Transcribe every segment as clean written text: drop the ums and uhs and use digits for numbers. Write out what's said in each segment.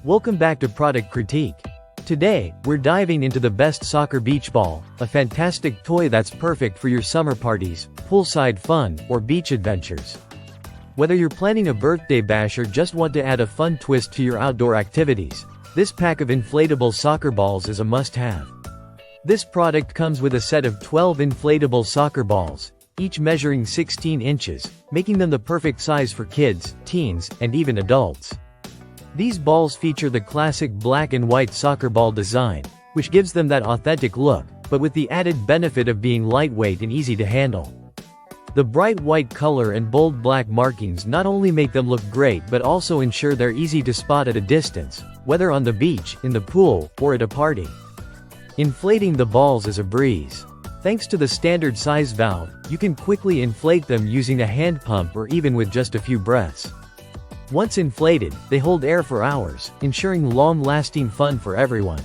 Welcome back to Product Critique. Today, we're diving into the best soccer beach ball, a fantastic toy that's perfect for your summer parties, poolside fun, or beach adventures. Whether you're planning a birthday bash or just want to add a fun twist to your outdoor activities, this pack of inflatable soccer balls is a must-have. This product comes with a set of 12 inflatable soccer balls, each measuring 16 inches, making them the perfect size for kids, teens, and even adults. These balls feature the classic black and white soccer ball design, which gives them that authentic look, but with the added benefit of being lightweight and easy to handle. The bright white color and bold black markings not only make them look great but also ensure they're easy to spot at a distance, whether on the beach, in the pool, or at a party. Inflating the balls is a breeze. Thanks to the standard size valve, you can quickly inflate them using a hand pump or even with just a few breaths. Once inflated, they hold air for hours, ensuring long-lasting fun for everyone.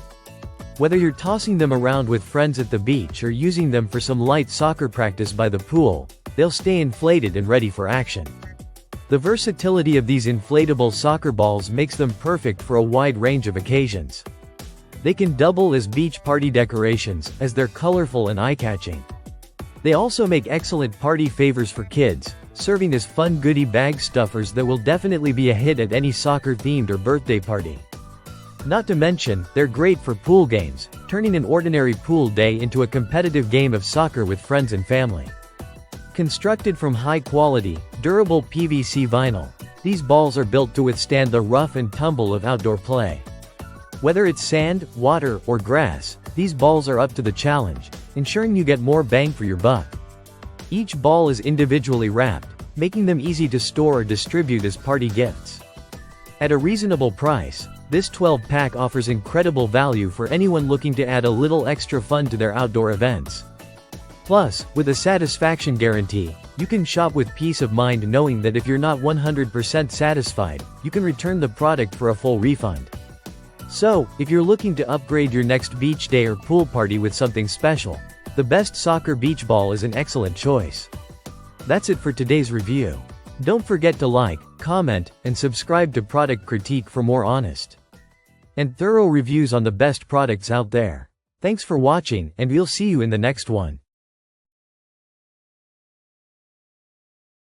Whether you're tossing them around with friends at the beach or using them for some light soccer practice by the pool, they'll stay inflated and ready for action. The versatility of these inflatable soccer balls makes them perfect for a wide range of occasions. They can double as beach party decorations, as they're colorful and eye-catching. They also make excellent party favors for kids, serving as fun goodie bag stuffers that will definitely be a hit at any soccer-themed or birthday party. Not to mention, they're great for pool games, turning an ordinary pool day into a competitive game of soccer with friends and family. Constructed from high-quality, durable PVC vinyl, these balls are built to withstand the rough and tumble of outdoor play. Whether it's sand, water, or grass, these balls are up to the challenge, ensuring you get more bang for your buck. Each ball is individually wrapped, making them easy to store or distribute as party gifts. At a reasonable price, this 12-pack offers incredible value for anyone looking to add a little extra fun to their outdoor events. Plus, with a satisfaction guarantee, you can shop with peace of mind knowing that if you're not 100% satisfied, you can return the product for a full refund. So, if you're looking to upgrade your next beach day or pool party with something special, the best soccer beach ball is an excellent choice. That's it for today's review. Don't forget to like, comment, and subscribe to Product Critique for more honest and thorough reviews on the best products out there. Thanks for watching, and we'll see you in the next one.